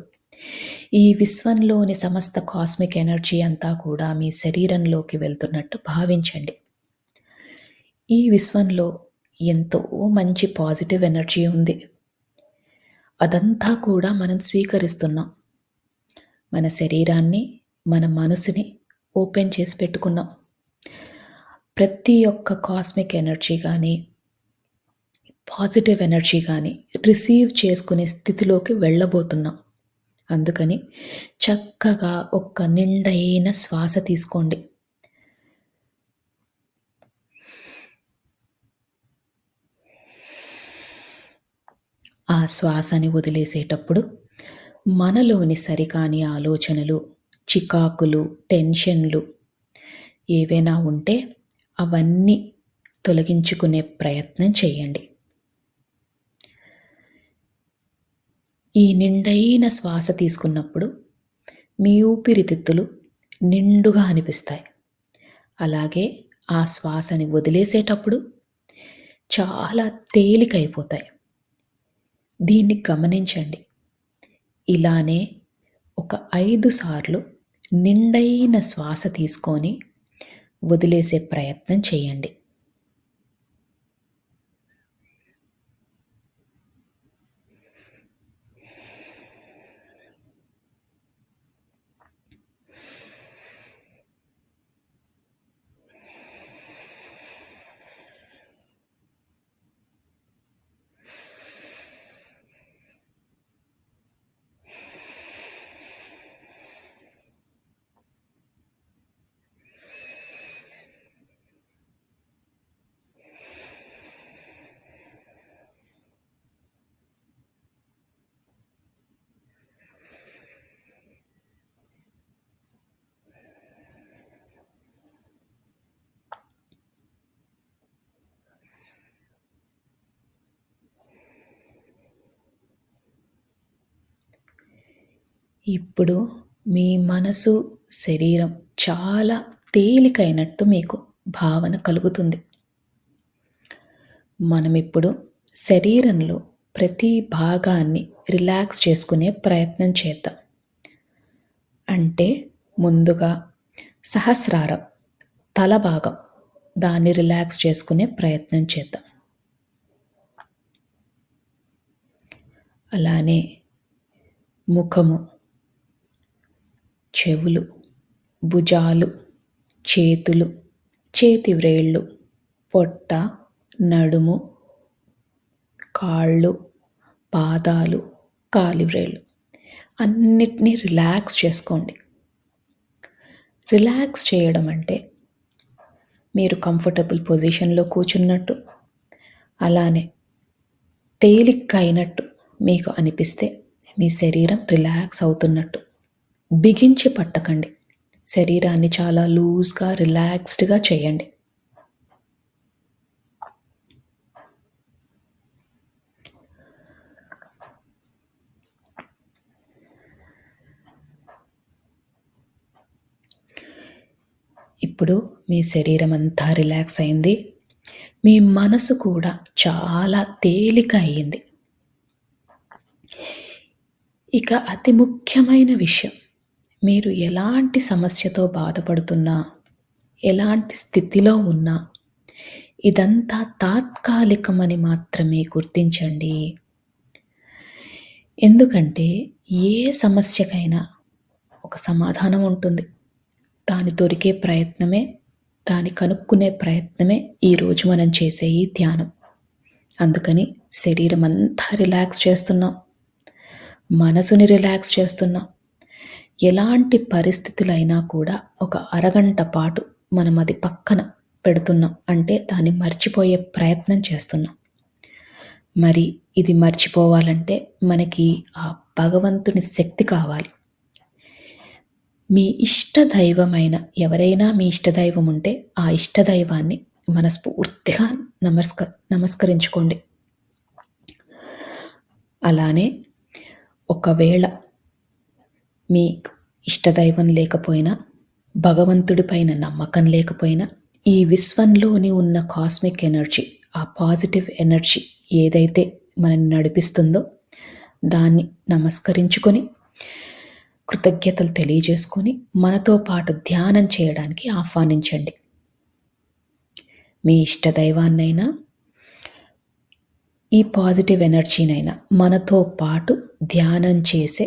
ఈ విశ్వంలోని సమస్త కాస్మిక్ ఎనర్జీ అంతా కూడా మీ శరీరంలోకి వెళ్తున్నట్టు భావించండి. ఈ విశ్వంలో ఎంతో మంచి పాజిటివ్ ఎనర్జీ ఉంది. అదంతా కూడా మనం స్వీకరిస్తున్నాం. మన శరీరాన్ని, మన మనసుని ఓపెన్ చేసి పెట్టుకున్నాం. ప్రతి ఒక్క కాస్మిక్ ఎనర్జీ గానీ, పాజిటివ్ ఎనర్జీ గానీ రిసీవ్ చేసుకునే స్థితిలోకి వెళ్ళబోతున్నాం. అందుకని చక్కగా ఒక్క నిండైన శ్వాస తీసుకోండి. ఆ శ్వాసని వదిలేసేటప్పుడు మనలోని సరికాని ఆలోచనలు, చికాకులు, టెన్షన్‌లు ఏవైనా ఉంటే అవన్నీ తొలగించుకునే ప్రయత్నం చేయండి. ఈ నిండైన శ్వాస తీసుకున్నప్పుడు మీ ఊపిరితిత్తులు నిండుగా అనిపిస్తాయి. అలాగే ఆ శ్వాసని వదిలేసేటప్పుడు చాలా తేలికైపోతాయి. దీన్ని గమనించండి. ఇలానే ఒక 5 సార్లు నిండైన శ్వాస తీసుకొని వదిలేసే ప్రయత్నం చేయండి. ఇప్పుడు మీ మనసు, శరీరం చాలా తేలికైనట్టు మీకు భావన కలుగుతుంది. మనమిప్పుడు శరీరంలో ప్రతి భాగాన్ని రిలాక్స్ చేసుకునే ప్రయత్నం చేద్దాం. అంటే ముందుగా సహస్రారం, తల భాగం దాన్ని రిలాక్స్ చేసుకునే ప్రయత్నం చేద్దాం. అలానే ముఖము, చెవులు, భుజాలు, చేతులు, చేతి వ్రేళ్ళు, పొట్ట, నడుము, కాళ్ళు, పాదాలు, కాలి వ్రేళ్ళు అన్నిటినీ రిలాక్స్ చేసుకోండి. రిలాక్స్ చేయడం అంటే మీరు కంఫర్టబుల్ పొజిషన్లో కూర్చున్నట్టు, అలానే తేలిగ్గా అయినట్టు మీకు అనిపిస్తే మీ శరీరం రిలాక్స్ అవుతున్నట్టు. బిగించి పట్టకండి. శరీరాన్ని చాలా లూజ్గా, రిలాక్స్డ్గా చేయండి. ఇప్పుడు మీ శరీరం అంతా రిలాక్స్ అయింది. మీ మనసు కూడా చాలా తేలిక అయింది. ఇక అతి ముఖ్యమైన విషయం, మీరు ఎలాంటి సమస్యతో బాధపడుతున్నా, ఎలాంటి స్థితిలో ఉన్నా, ఇదంతా తాత్కాలికమని మాత్రమే గుర్తించండి. ఎందుకంటే ఏ సమస్యకైనా ఒక సమాధానం ఉంటుంది. దాని దొరికే ప్రయత్నమే, దాన్ని కనుక్కునే ప్రయత్నమే ఈరోజు మనం చేసే ఈ ధ్యానం. అందుకని శరీరం అంతా రిలాక్స్ చేస్తున్నాం, మనసుని రిలాక్స్ చేస్తున్నాం. ఎలాంటి పరిస్థితులైనా కూడా ఒక అరగంట పాటు మనం అది పక్కన పెడుతున్నాం అంటే దాన్ని మర్చిపోయే ప్రయత్నం చేస్తున్నాం. మరి ఇది మర్చిపోవాలంటే మనకి ఆ భగవంతుని శక్తి కావాలి. మీ ఇష్టదైవమైన ఎవరైనా మీ ఇష్టదైవం ఉంటే ఆ ఇష్టదైవాన్ని మనస్ఫూర్తిగా నమస్కరించుకోండి. అలానే ఒకవేళ మీ ఇష్టదైవం లేకపోయినా, భగవంతుడి పైన నమ్మకం లేకపోయినా, ఈ విశ్వంలోని ఉన్న కాస్మిక్ ఎనర్జీ, ఆ పాజిటివ్ ఎనర్జీ ఏదైతే మనల్ని నడిపిస్తుందో దాన్ని నమస్కరించుకొని, కృతజ్ఞతలు తెలియజేసుకొని మనతో పాటు ధ్యానం చేయడానికి ఆహ్వానించండి. మీ ఇష్టదైవాన్నైనా, ఈ పాజిటివ్ ఎనర్జీనైనా మనతో పాటు ధ్యానం చేసే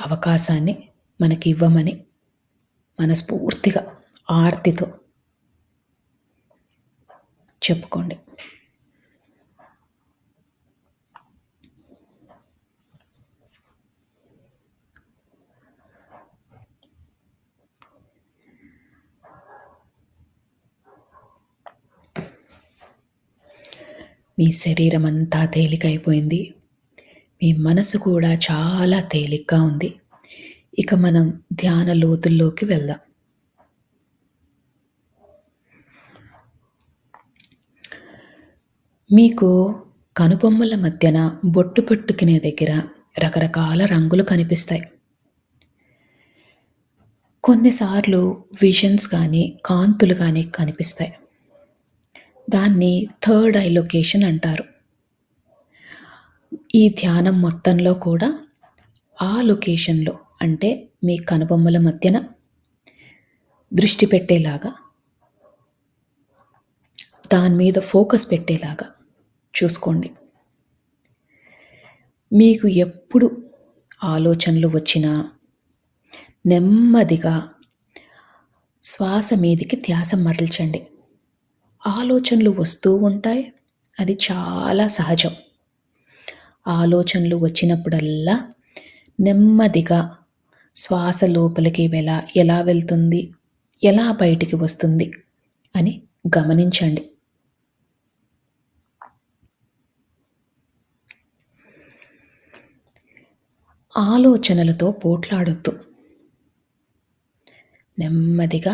అవకాశాన్ని మనకి ఇవ్వమని మనస్ఫూర్తిగా ఆర్తితో చెప్పుకోండి. మీ శరీరం అంతా తేలికైపోయింది. మీ మనసు కూడా చాలా తేలిగ్గా ఉంది. ఇక మనం ధ్యాన లోతుల్లోకి వెళ్దాం. మీకు కనుబొమ్మల మధ్యన బొట్టు పెట్టుకునే దగ్గర రకరకాల రంగులు కనిపిస్తాయి. కొన్నిసార్లు విజన్స్ కానీ, కాంతులు కానీ కనిపిస్తాయి. దాన్ని థర్డ్ ఐ లొకేషన్ అంటారు. ఈ ధ్యానం మొత్తంలో కూడా ఆ లొకేషన్లో అంటే మీ కనుబొమ్మల మధ్యన దృష్టి పెట్టేలాగా, దాని మీద ఫోకస్ పెట్టేలాగా చూసుకోండి. మీకు ఎప్పుడు ఆలోచనలు వచ్చినా నెమ్మదిగా శ్వాస మీదికి ధ్యాస మరల్చండి. ఆలోచనలు వస్తూ ఉంటాయి, అది చాలా సహజం. ఆలోచనలు వచ్చినప్పుడల్లా నెమ్మదిగా శ్వాస లోపలికి ఎలా వెళ్తుంది, ఎలా బయటికి వస్తుంది అని గమనించండి. ఆలోచనలతో పోట్లాడొద్దు. నెమ్మదిగా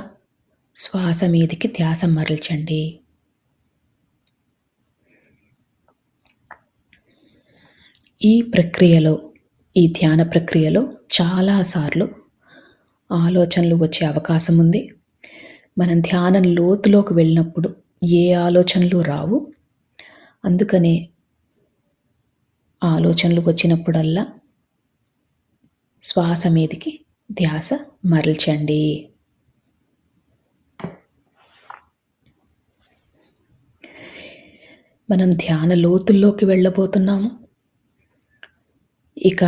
శ్వాస మీదికి ధ్యాస మరల్చండి. ఈ ప్రక్రియలో, ఈ ధ్యాన ప్రక్రియలో చాలాసార్లు ఆలోచనలు వచ్చే అవకాశం ఉంది. మనం ధ్యానం లోతులోకి వెళ్ళినప్పుడు ఏ ఆలోచనలు రావు. అందుకనే ఆలోచనలు వచ్చినప్పుడల్లా శ్వాస మీదికి ధ్యాస మరల్చండి. మనం ధ్యాన లోతుల్లోకి వెళ్ళబోతున్నాము. ఇక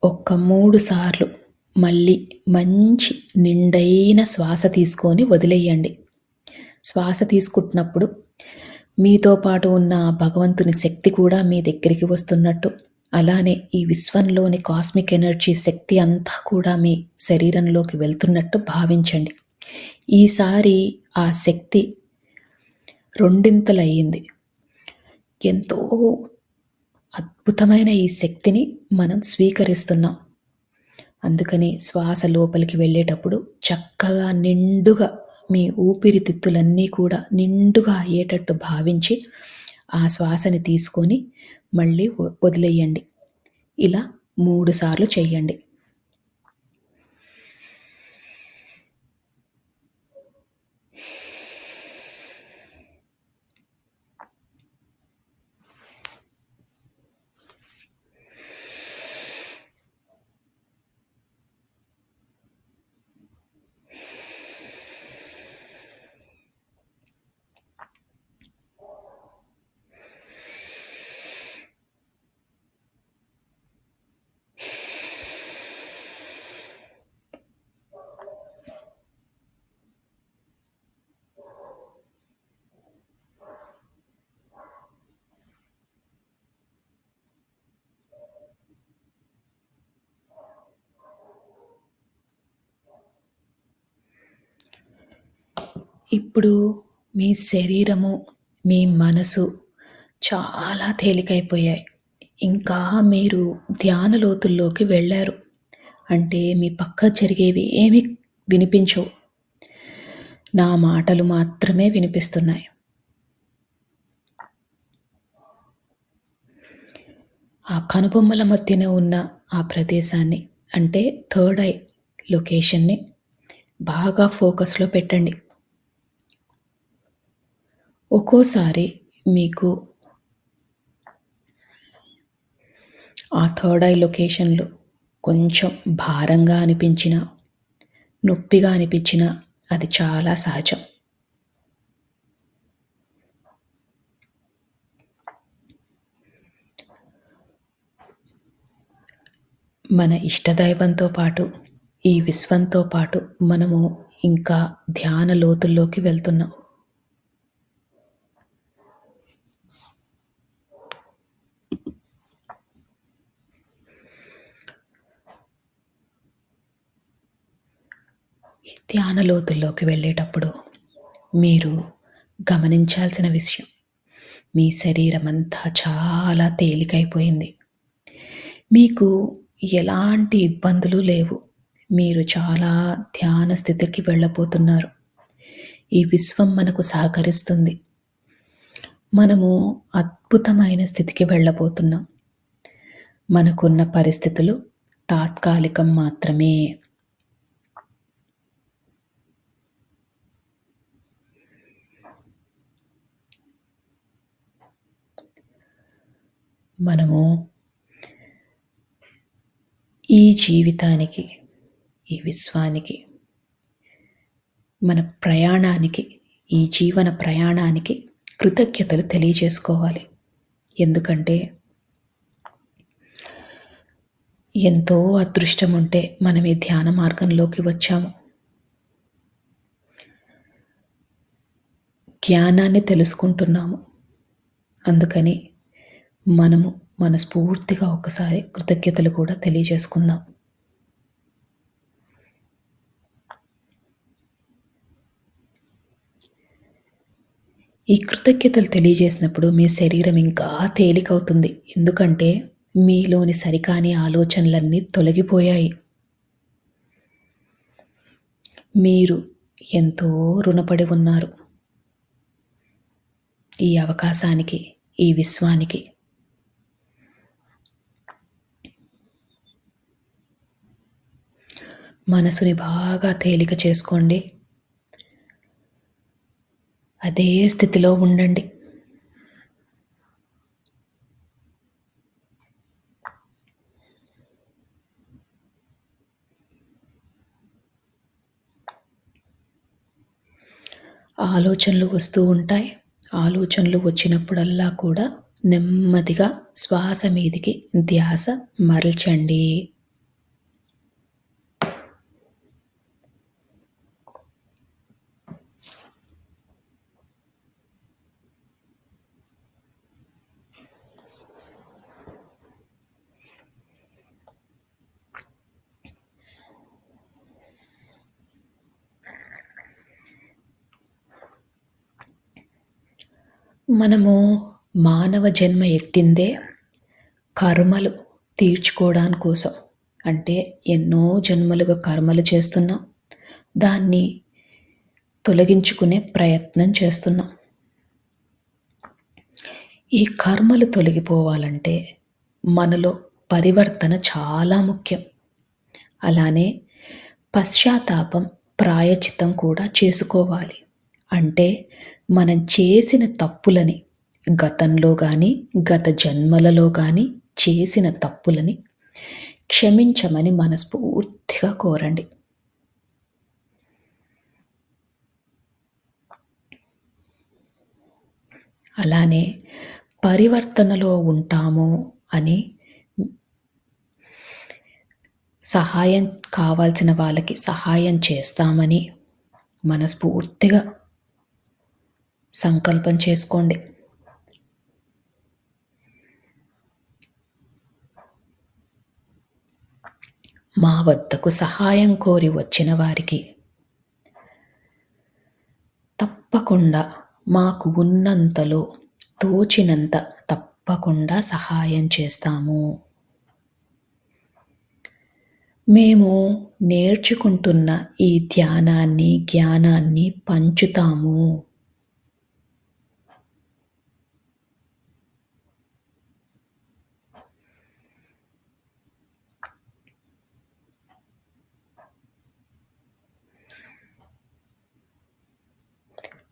ఒక్క 3 సార్లు మళ్ళీ మంచి నిండైన శ్వాస తీసుకొని వదిలేయండి. శ్వాస తీసుకుంటున్నప్పుడు మీతో పాటు ఉన్న ఆ భగవంతుని శక్తి కూడా మీ దగ్గరికి వస్తున్నట్టు, అలానే ఈ విశ్వంలోని కాస్మిక్ ఎనర్జీ శక్తి అంతా కూడా మీ శరీరంలోకి వెళ్తున్నట్టు భావించండి. ఈసారి ఆ శక్తి రెండింతలయ్యింది. ఎంతో అద్భుతమైన ఈ శక్తిని మనం స్వీకరిస్తున్నాం. అందుకని శ్వాస లోపలికి వెళ్ళేటప్పుడు చక్కగా నిండుగా మీ ఊపిరితిత్తులన్నీ కూడా నిండుగా అయ్యేటట్టు భావించి ఆ శ్వాసని తీసుకొని మళ్ళీ వదిలేయండి. ఇలా 3 సార్లు చేయండి. ఇప్పుడు మీ శరీరము, మీ మనసు చాలా తేలికైపోయాయి. ఇంకా మీరు ధ్యాన లోతుల్లోకి వెళ్లారు. అంటే మీ పక్క జరిగేవి ఏమీ వినిపించవు. నా మాటలు మాత్రమే వినిపిస్తున్నాయి. ఆ కనుబొమ్మల మధ్యన ఉన్న ఆ ప్రదేశాన్ని, అంటే థర్డ్ ఐ లొకేషన్‌ని బాగా ఫోకస్‌లో పెట్టండి. ఒక్కోసారి మీకు ఆ థర్డ్ ఐ లొకేషన్‌లో కొంచెం భారంగా అనిపించినా, నొప్పిగా అనిపించినా అది చాలా సహజం. మన ఇష్టదైవంతో పాటు, ఈ విశ్వంతో పాటు మనము ఇంకా ధ్యాన లోతుల్లోకి వెళ్తున్నాం. ఈ ధ్యాన లోతుల్లోకి వెళ్ళేటప్పుడు మీరు గమనించాల్సిన విషయం, మీ శరీరమంతా చాలా తేలికైపోయింది. మీకు ఎలాంటి ఇబ్బందులు లేవు. మీరు చాలా ధ్యాన స్థితికి వెళ్ళబోతున్నారు. ఈ విశ్వం మనకు సహకరిస్తుంది. మనము అద్భుతమైన స్థితికి వెళ్ళబోతున్నాం. మనకున్న పరిస్థితులు తాత్కాలికం మాత్రమే. మనము ఈ జీవితానికి, ఈ విశ్వానికి, మన ప్రయాణానికి, ఈ జీవన ప్రయాణానికి కృతజ్ఞతలు తెలియజేసుకోవాలి. ఎందుకంటే ఎంతో అదృష్టం ఉంటే మనం ఈ ధ్యాన మార్గంలోకి వచ్చాము. జ్ఞానాన్ని తెలుసుకుంటున్నాము. అందుకని మనము మనస్ఫూర్తిగా ఒకసారి కృతజ్ఞతలు కూడా తెలియజేసుకుందాం. ఈ కృతజ్ఞతలు తెలియజేసినప్పుడు మీ శరీరం ఇంకా తేలికవుతుంది. ఎందుకంటే మీలోని సరికాని ఆలోచనలన్నీ తొలగిపోయాయి. మీరు ఎంతో రుణపడి ఉన్నారు ఈ అవకాశానికి, ఈ విశ్వానికి. మనసుని బాగా తేలిక చేసుకోండి. అదే స్థితిలో ఉండండి. ఆలోచనలు వస్తూ ఉంటాయి. ఆలోచనలు వచ్చినప్పుడల్లా కూడా నెమ్మదిగా శ్వాస మీదికి ధ్యాస మరల్చండి. మనము మానవ జన్మ ఎత్తిందే కర్మలు తీర్చుకోవడాని కోసం. అంటే ఎన్నో జన్మలుగా కర్మలు చేస్తున్నాం. దాన్ని తొలగించుకునే ప్రయత్నం చేస్తున్నాం. ఈ కర్మలు తొలగిపోవాలంటే మనలో పరివర్తన చాలా ముఖ్యం. అలానే పశ్చాత్తాపం, ప్రాయచిత్తం కూడా చేసుకోవాలి. అంటే మనం చేసిన తప్పులని గతంలో గాని, గత జన్మలలో గాని చేసిన తప్పులని క్షమించమని మనస్ఫూర్తిగా కోరండి. అలానే పరివర్తనలో ఉంటాము అని సహాయం కావాల్సిన వాళ్ళకి సహాయం చేస్తామని మనస్ఫూర్తిగా సంకల్పం చేసుకోండి. మా వద్దకు సహాయం కోరి వచ్చిన వారికి తప్పకుండా మాకు ఉన్నంతలో తోచినంత తప్పకుండా సహాయం చేస్తాము. మేము నేర్చుకుంటున్న ఈ ధ్యానాన్ని, జ్ఞానాన్ని పంచుతాము.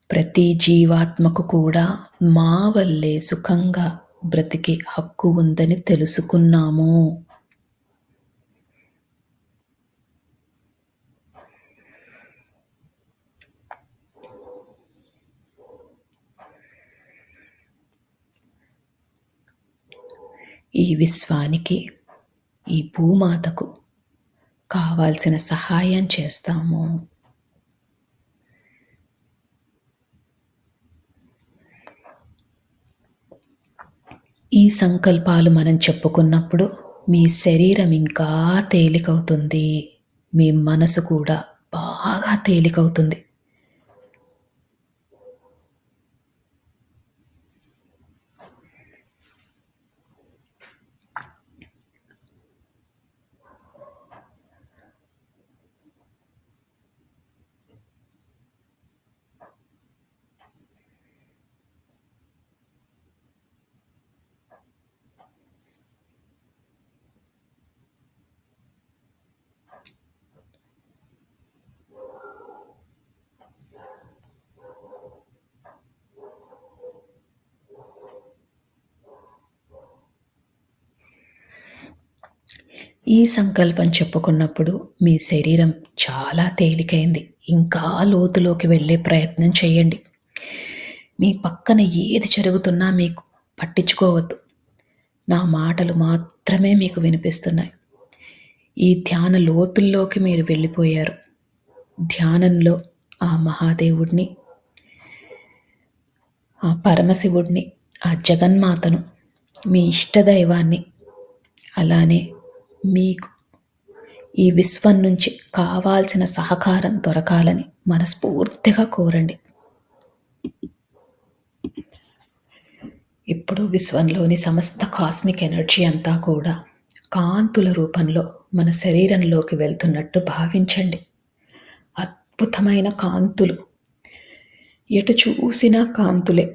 ప్రతి జీవాత్మకు కూడా మా వల్లే సుఖంగా బ్రతికే హక్కు ఉందని తెలుసుకున్నాము. ఈ విశ్వానికి, ఈ భూమాతకు కావాల్సిన సహాయం చేస్తాము. ఈ సంకల్పాలు మనం చెప్పుకున్నప్పుడు మీ శరీరం ఇంకా తేలికవుతుంది. మీ మనసు కూడా బాగా తేలికవుతుంది. ఈ సంకల్పం చెప్పుకున్నప్పుడు మీ శరీరం చాలా తేలికైంది. ఇంకా లోతులోకి వెళ్ళే ప్రయత్నం చేయండి. మీ పక్కన ఏది జరుగుతున్నా మీకు పట్టించుకోవద్దు. నా మాటలు మాత్రమే మీకు వినిపిస్తున్నాయి. ఈ ధ్యాన లోతుల్లోకి మీరు వెళ్ళిపోయారు. ధ్యానంలో ఆ మహాదేవుడిని, ఆ పరమశివుడిని, ఆ జగన్మాతను, మీ ఇష్టదైవాన్ని, అలానే మీకు ఈ విశ్వం నుంచి కావాల్సిన సహకారం దొరకాలని మనస్ఫూర్తిగా కోరండి. ఇప్పుడు విశ్వంలోని సమస్త కాస్మిక్ ఎనర్జీ అంతా కూడా కాంతుల రూపంలో మన శరీరంలోకి వెళ్తున్నట్టు భావించండి. అద్భుతమైన కాంతులు, ఎటు చూసినా కాంతులే.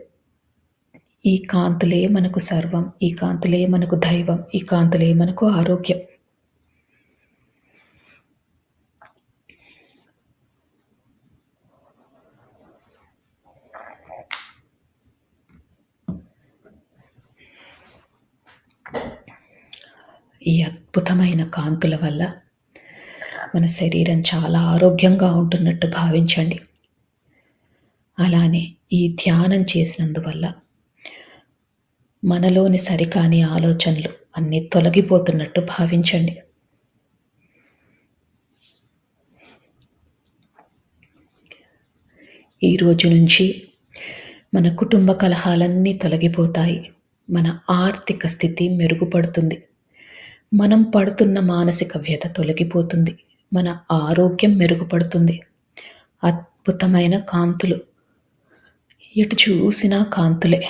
ఈ కాంతులే మనకు సర్వం, ఈ కాంతులే మనకు దైవం, ఈ కాంతులే మనకు ఆరోగ్యం. ఈ అద్భుతమైన కాంతుల వల్ల మన శరీరం చాలా ఆరోగ్యంగా ఉంటున్నట్టు భావించండి. అలానే ఈ ధ్యానం చేసినందువల్ల మనలోని సరికాని ఆలోచనలు అన్నీ తొలగిపోతున్నట్టు భావించండి. ఈ రోజు నుంచి మన కుటుంబ కలహాలన్నీ తొలగిపోతాయి. మన ఆర్థిక స్థితి మెరుగుపడుతుంది. మనం పడుతున్న మానసిక వ్యధ తొలగిపోతుంది. మన ఆరోగ్యం మెరుగుపడుతుంది. అద్భుతమైన కాంతులు. ఎటు చూసినా కాంతులే.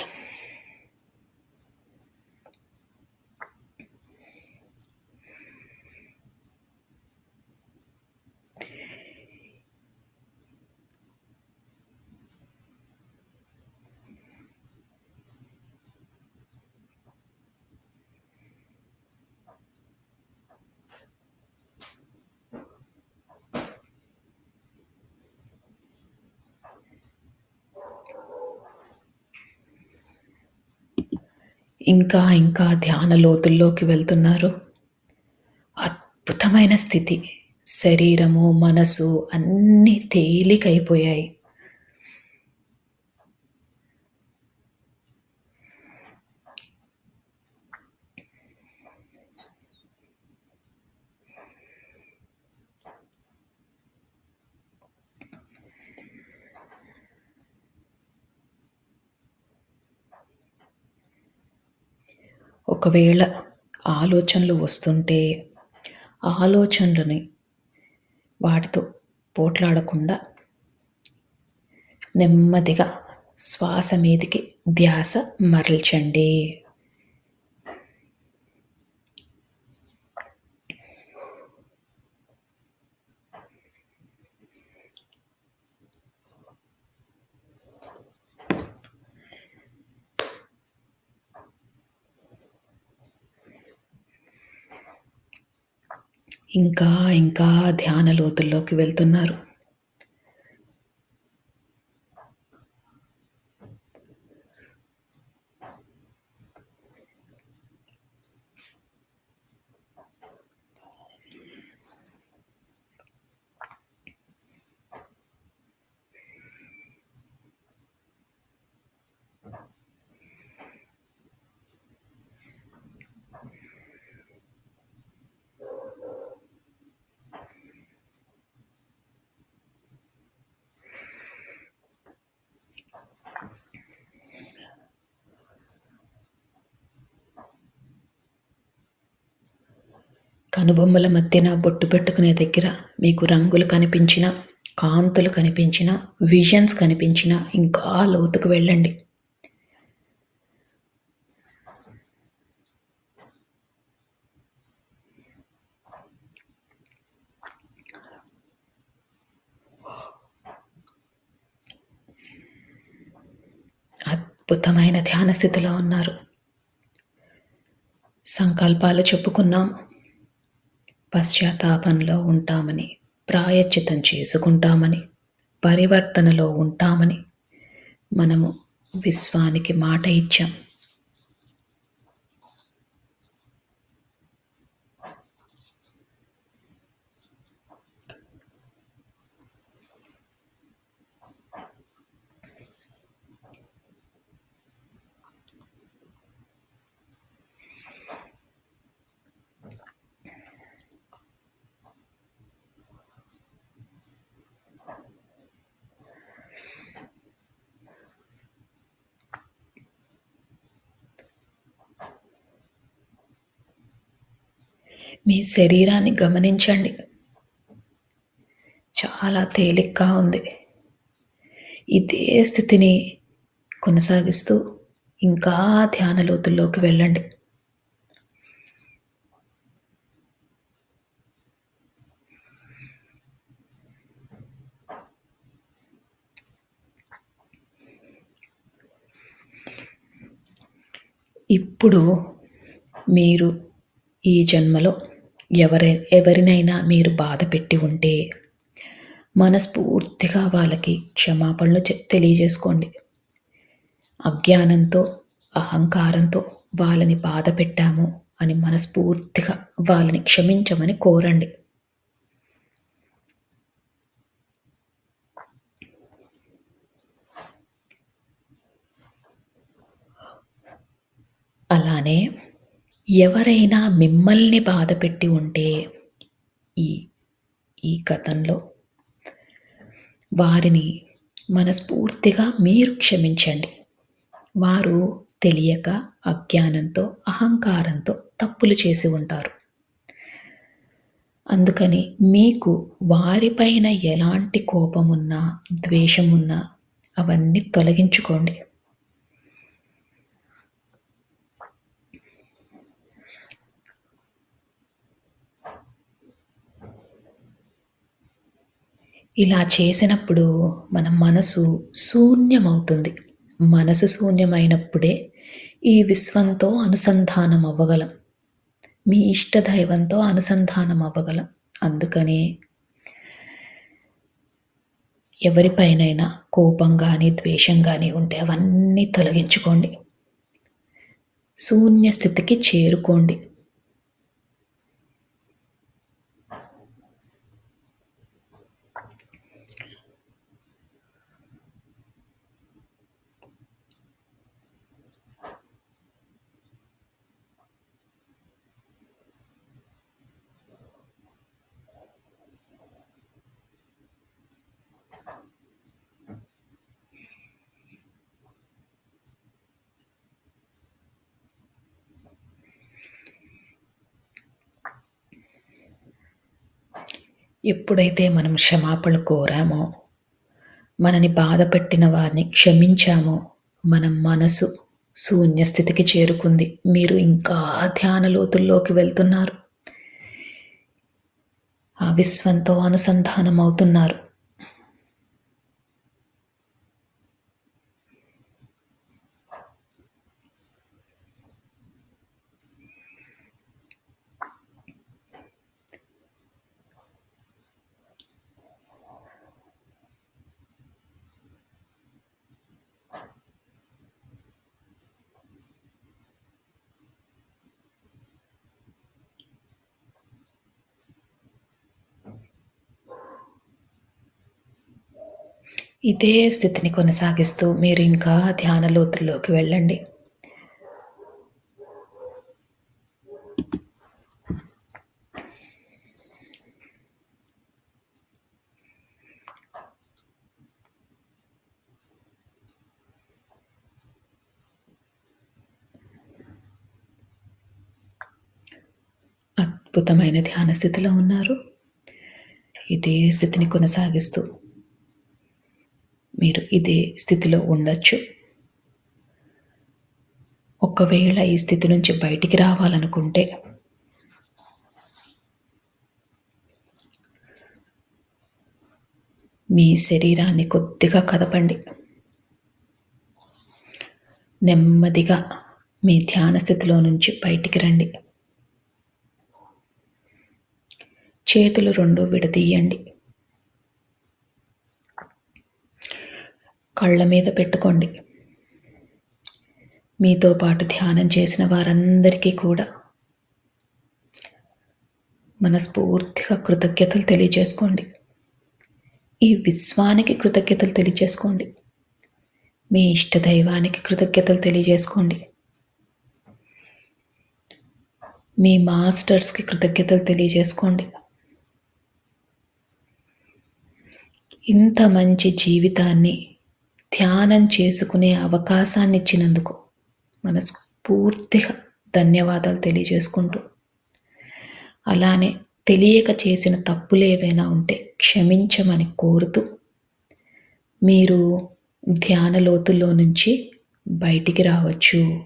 ఇంకా ఇంకా ధ్యాన లోతుల్లోకి వెళ్తున్నారు. అద్భుతమైన స్థితి. శరీరము, మనసు అన్నీ తేలికైపోయాయి. ఒకవేళ ఆలోచనలు వస్తుంటే, ఆలోచనలని వాటితో పోట్లాడకుండా నెమ్మదిగా శ్వాస మీదికి ధ్యాస మరల్చండి. ఇంకా ఇంకా ధ్యాన లోతుల్లోకి వెళ్తున్నారు. కనుబొమ్మల మధ్యన బొట్టు పెట్టుకునే దగ్గర మీకు రంగులు కనిపించినా, కాంతులు కనిపించినా, విజన్స్ కనిపించినా ఇంకా లోతుకు వెళ్ళండి. అద్భుతమైన ధ్యాన స్థితిలో ఉన్నారు. సంకల్పాలు చెప్పుకున్నాం. పశ్చాత్తాపంలో ఉంటామని, ప్రాయశ్చిత్తం చేసుకుంటామని, పరివర్తనలో ఉంటామని మనము విశ్వానికి మాట ఇచ్చాం. మీ శరీరాన్ని గమనించండి. చాలా తేలిగ్గా ఉంది. ఇదే స్థితిని కొనసాగిస్తూ ఇంకా ధ్యాన లోతుల్లోకి వెళ్ళండి. ఇప్పుడు మీరు ఈ జన్మలో ఎవరినైనా మీరు బాధ పెట్టి ఉంటే మనస్ఫూర్తిగా వాళ్ళకి క్షమాపణలు తెలియజేసుకోండి. అజ్ఞానంతో, అహంకారంతో వాళ్ళని బాధ పెట్టాము అని మనస్ఫూర్తిగా వాళ్ళని క్షమించమని కోరండి. అలానే ఎవరైనా మిమ్మల్ని బాధపెట్టి ఉంటే ఈ ఈ గతంలో వారిని మనస్ఫూర్తిగా మీరు క్షమించండి. వారు తెలియక, అజ్ఞానంతో, అహంకారంతో తప్పులు చేసి ఉంటారు. అందుకని మీకు వారిపైన ఎలాంటి కోపమున్నా, ద్వేషమున్నా అవన్నీ తొలగించుకోండి. ఇలా చేసినప్పుడు మన మనసు శూన్యమవుతుంది. మనసు శూన్యమైనప్పుడే ఈ విశ్వంతో అనుసంధానం అవ్వగలం. మీ ఇష్ట దైవంతో అనుసంధానం అవ్వగలం. అందుకని ఎవరిపైనైనా కోపం గానీ, ద్వేషం గానీ ఉంటే అవన్నీ తొలగించుకోండి. శూన్య స్థితికి చేరుకోండి. ఎప్పుడైతే మనం క్షమాపణలు కోరామో, మనని బాధపెట్టిన వారిని క్షమించామో, మన మనసు శూన్య స్థితికి చేరుకుంది. మీరు ఇంకా ధ్యాన లోతుల్లోకి వెళ్తున్నారు. ఆ విశ్వంతో అనుసంధానం అవుతున్నారు. ఇదే స్థితిని కొనసాగిస్తూ మీరు ఇంకా ధ్యాన లోతుల్లోకి వెళ్ళండి. అద్భుతమైన ధ్యాన స్థితిలో ఉన్నారు. ఇదే స్థితిని కొనసాగిస్తూ మీరు ఇదే స్థితిలో ఉండొచ్చు. ఒకవేళ ఈ స్థితి నుంచి బయటికి రావాలనుకుంటే మీ శరీరాన్ని కొద్దిగా కదపండి. నెమ్మదిగా మీ ధ్యాన స్థితిలో నుంచి బయటికి రండి. చేతులు రెండు విడదీయండి. కళ్ళ మీద పెట్టుకోండి. మీతో పాటు ధ్యానం చేసిన వారందరికీ కూడా మనస్ఫూర్తిగా కృతజ్ఞతలు తెలియజేసుకోండి. ఈ విశ్వానికి కృతజ్ఞతలు తెలియజేసుకోండి. మీ ఇష్ట దైవానికి కృతజ్ఞతలు తెలియజేసుకోండి. మీ మాస్టర్స్కి కృతజ్ఞతలు తెలియజేసుకోండి. ఇంత మంచి జీవితాన్ని ధ్యానం చేసుకునే అవకాశాన్ని ఇచ్చినందుకు మనస్ఫూర్తిగా ధన్యవాదాలు తెలియజేసుకుంటూ, అలానే తెలియక చేసిన తప్పులు ఏవైనా ఉంటే క్షమించమని కోరుతూ మీరు ధ్యాన లోతుల్లో నుంచి బయటికి రావచ్చు.